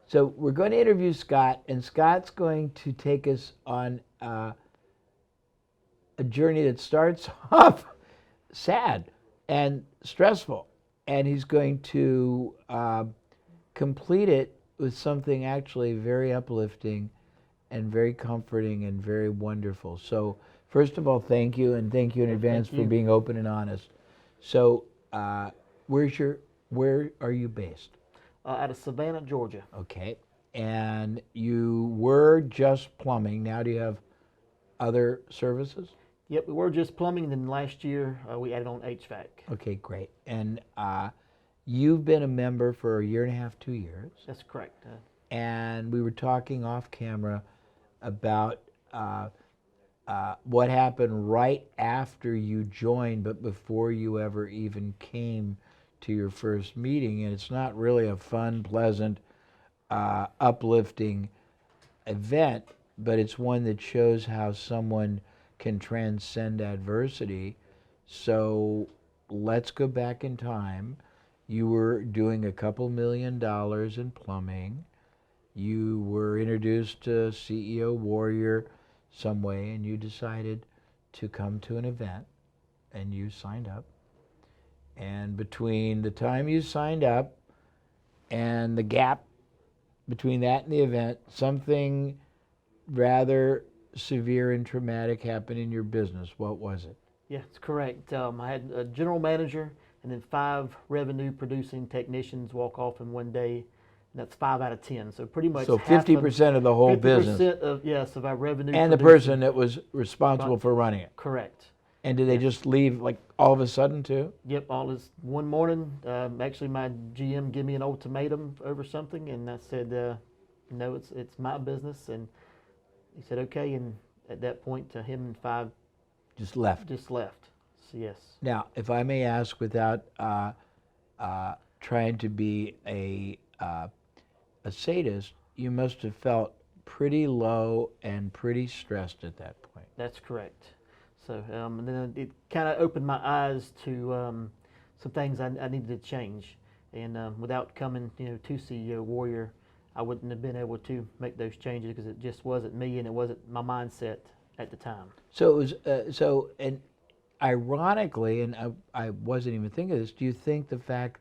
So we're going to interview Scott, and Scott's going to take us on a journey that starts off sad and stressful, and he's going to complete it with something actually very uplifting and very comforting and very wonderful. So first of all, thank you, and thank you in advance for being open and honest. So where are you based? Out of Savannah, Georgia. Okay. And you were just plumbing. Now do you have other services? Yep, we were just plumbing, then last year we added on HVAC. Okay, great. And you've been a member for a year and a half, 2 years. That's correct. And we were talking off camera about what happened right after you joined, but before you ever even came to your first meeting. And it's not really a fun, pleasant, uplifting event, but it's one that shows how someone can transcend adversity. So let's go back in time. You were doing a couple $1 million in plumbing. You were introduced to CEO Warrior some way, and you decided to come to an event, and you signed up. And between the time you signed up and the gap between that and the event, something rather severe and traumatic happened in your business. What was it? Yeah, it's correct. I had a general manager and then 5 revenue producing technicians walk off in one day. And that's 5 out of 10. So pretty much So 50% of the whole 50% business. of our revenue. And the person that was responsible for running it. Correct. And did they just leave like all of a sudden too? Yep, all this one morning. Actually, my GM gave me an ultimatum over something, and I said, "No, it's my business." And he said, "Okay." And at that point, him and 5 just left. So yes. Now, if I may ask, without trying to be a sadist, you must have felt pretty low and pretty stressed at that point. That's correct. So and then it kind of opened my eyes to some things I needed to change. And without coming, to CEO Warrior, I wouldn't have been able to make those changes because it just wasn't me and it wasn't my mindset at the time. So it was and ironically, and I wasn't even thinking of this. Do you think the fact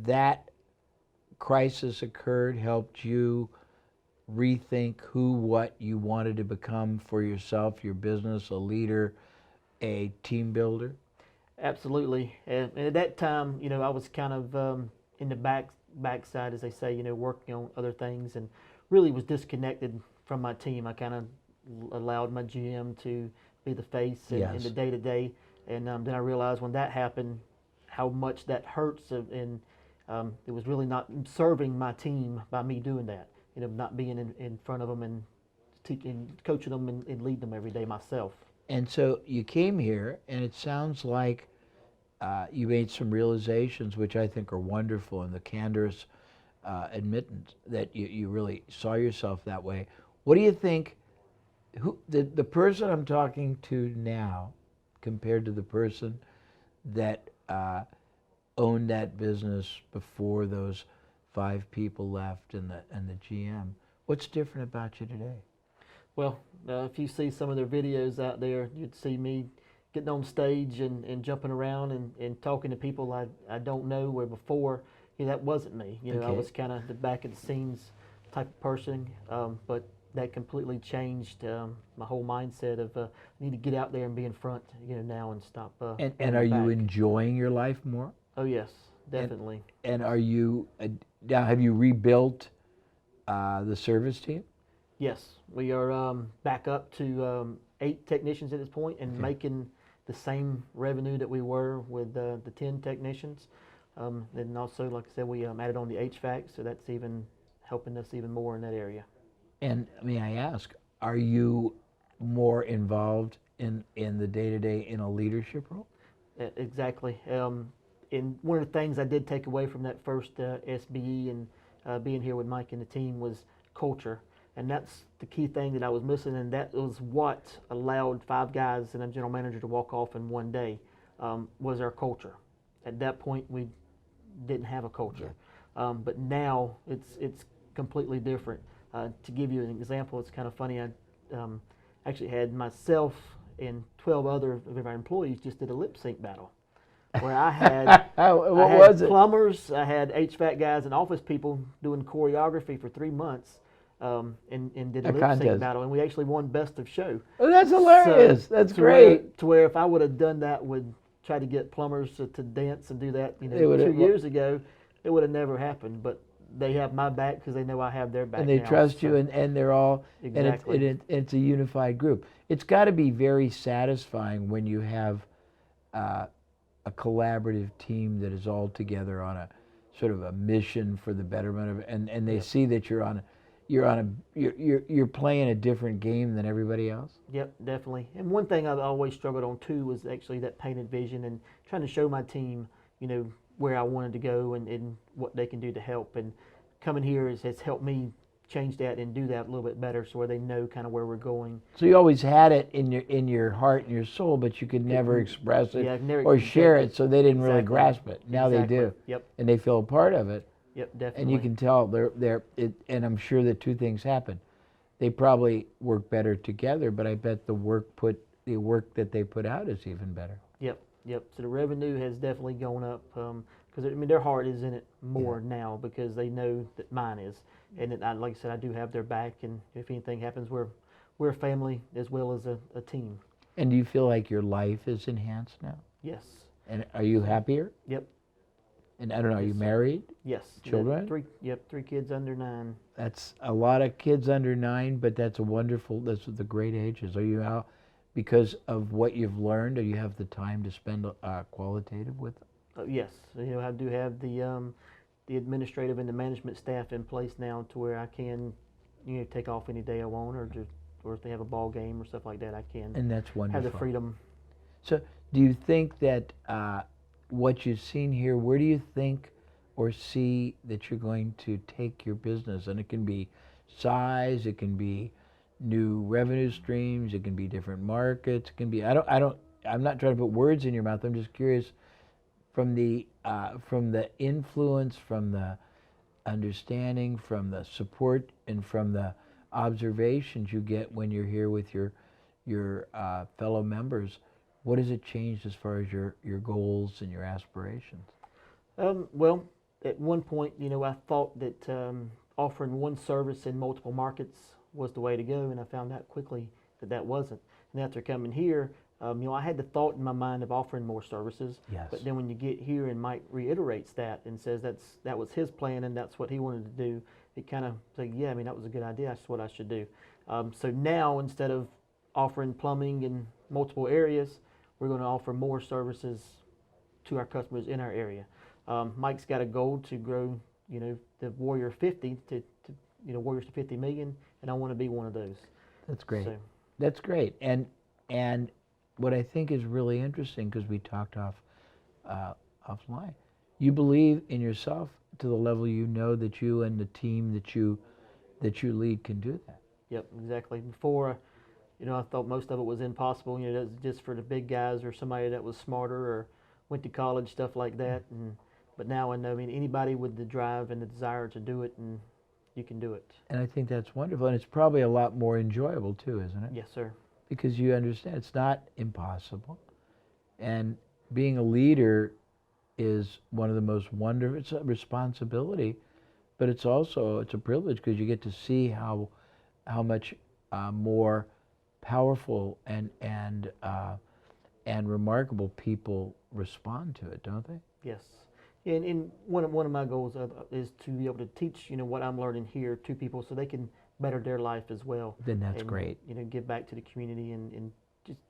that crisis occurred helped you rethink what you wanted to become for yourself, your business, a leader, a team builder? Absolutely. And at that time, I was kind of in the backside, as they say, working on other things, and really was disconnected from my team. I kind of allowed my GM to be the face in the day-to-day, and then I realized when that happened how much that hurts, and it was really not serving my team by me doing that. Not being in front of them and teaching, coaching them and leading them every day myself. And so you came here, and it sounds like you made some realizations, which I think are wonderful, and the candorous admittance that you really saw yourself that way. What do you think, the person I'm talking to now compared to the person that owned that business before those 5 people left and the GM, what's different about you today? Well, if you see some of their videos out there, you'd see me getting on stage and jumping around and talking to people I don't know, where before, that wasn't me. I was kind of the back of the scenes type of person, but that completely changed my whole mindset of I need to get out there and be in front, now and stop. And are you enjoying your life more? Oh yes, definitely. And are you now? Have you rebuilt the service team? Yes, we are back up to 8 technicians at this point, and making the same revenue that we were with the 10 technicians. And also, like I said, we added on the HVAC, so that's even helping us even more in that area. And may I ask, are you more involved in the day-to-day in a leadership role? Exactly. And one of the things I did take away from that first SBE and being here with Mike and the team was culture. And that's the key thing that I was missing, and that was what allowed 5 guys and a general manager to walk off in one day, was our culture. At that point, we didn't have a culture. But now it's completely different. To give you an example, it's kind of funny. I actually had myself and 12 other of our employees just did a lip sync battle where I had What was it? plumbers, I had HVAC guys, and office people doing choreography for 3 months, and did a A lip sync contest. battle, and we actually won best of show. Oh, that's hilarious. So, That's to where, great. to where if I would have done that with try to get plumbers to dance and do that, They would've- 2 years ago, it would have never happened. But they have my back because they know I have their back. And they now, trust so- you, and they're all, Exactly. and it's a unified group. It's got to be very satisfying when you have a collaborative team that is all together on a sort of a mission for the betterment of, and they Yep. see that you're playing a different game than everybody else. Yep, definitely. And one thing I've always struggled on too was actually that painted vision and trying to show my team, where I wanted to go and what they can do to help. And coming here has helped me change that and do that a little bit better, so where they know kind of where we're going. So you always had it in your heart and your soul, but you could never express it Yeah, I've never or share exactly. it, so they didn't really Exactly. grasp it. Now Exactly. they do, Yep. and they feel a part of it. Yep, definitely. And you can tell and I'm sure that two things happen. They probably work better together, but I bet the work that they put out is even better. Yep, yep. So the revenue has definitely gone up because their heart is in it more now because they know that mine is, and like I said, I do have their back, and if anything happens, we're a family as well as a team. And do you feel like your life is enhanced now? Yes. And are you happier? Yep. And I don't know, are you Yes. married? Yes. Children? Three kids under 9. That's a lot of kids under 9, but that's the great ages. Are you out because of what you've learned, or you have the time to spend qualitative with them? Yes. I do have the administrative and the management staff in place now to where I can, take off any day I want, or if they have a ball game or stuff like that, I can And that's wonderful. have the freedom. So do you think that what you've seen here, where do you think or see that you're going to take your business? And it can be size, it can be new revenue streams, it can be different markets, it can be, I'm not trying to put words in your mouth, I'm just curious from the influence, from the understanding, from the support, and from the observations you get when you're here with your fellow members. What has it changed as far as your goals and your aspirations? Well, at one point, I thought that offering one service in multiple markets was the way to go, and I found out quickly that wasn't. And after coming here, I had the thought in my mind of offering more services. Yes. But then when you get here and Mike reiterates that and says that was his plan and that's what he wanted to do, it kind of like, yeah, that was a good idea. That's what I should do. So now instead of offering plumbing in multiple areas, we're going to offer more services to our customers in our area. Mike's got a goal to grow, the Warrior 50 to Warriors to 50 million, and I want to be one of those. That's great. So, That's great. And what I think is really interesting, because we talked offline, you believe in yourself to the level you know that you and the team that you lead can do that. yep, exactly. Before, I thought most of it was impossible. That's just for the big guys or somebody that was smarter or went to college, stuff like that. But now I know, anybody with the drive and the desire to do it, and you can do it. And I think that's wonderful, and it's probably a lot more enjoyable too, isn't it? Yes, sir. Because you understand it's not impossible, and being a leader is one of the most wonderful. It's a responsibility, but it's a privilege because you get to see how much more powerful and remarkable people respond to it, don't they? Yes. And one of my goals is to be able to teach, what I'm learning here to people so they can better their life as well. Then that's and, great. Give back to the community and just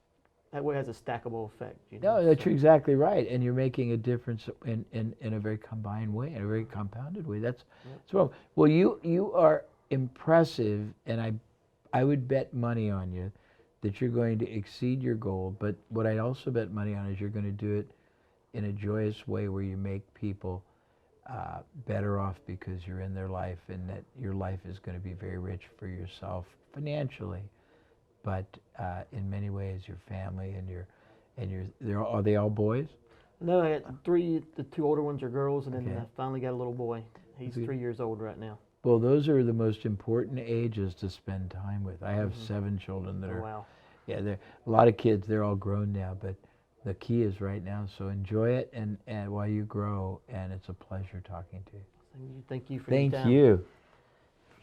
that way it has a stackable effect. No, that's exactly right, and you're making a difference in a very combined way, in a very compounded way. That's well. Well, you are impressive, and I would bet money on you that you're going to exceed your goal. But what I'd also bet money on is you're going to do it in a joyous way where you make people better off because you're in their life, and that your life is going to be very rich for yourself financially, but in many ways your family are they all boys? No, I had 3. The 2 older ones are girls, and then Okay. I finally got a little boy. He's 3 years old right now. Well, those are the most important ages to spend time with. I have 7 children that Oh, are, wow. yeah, they're a lot of kids. They're all grown now, but the key is right now. So enjoy it and while you grow, and it's a pleasure talking to you. Thank you for your Thank time. you.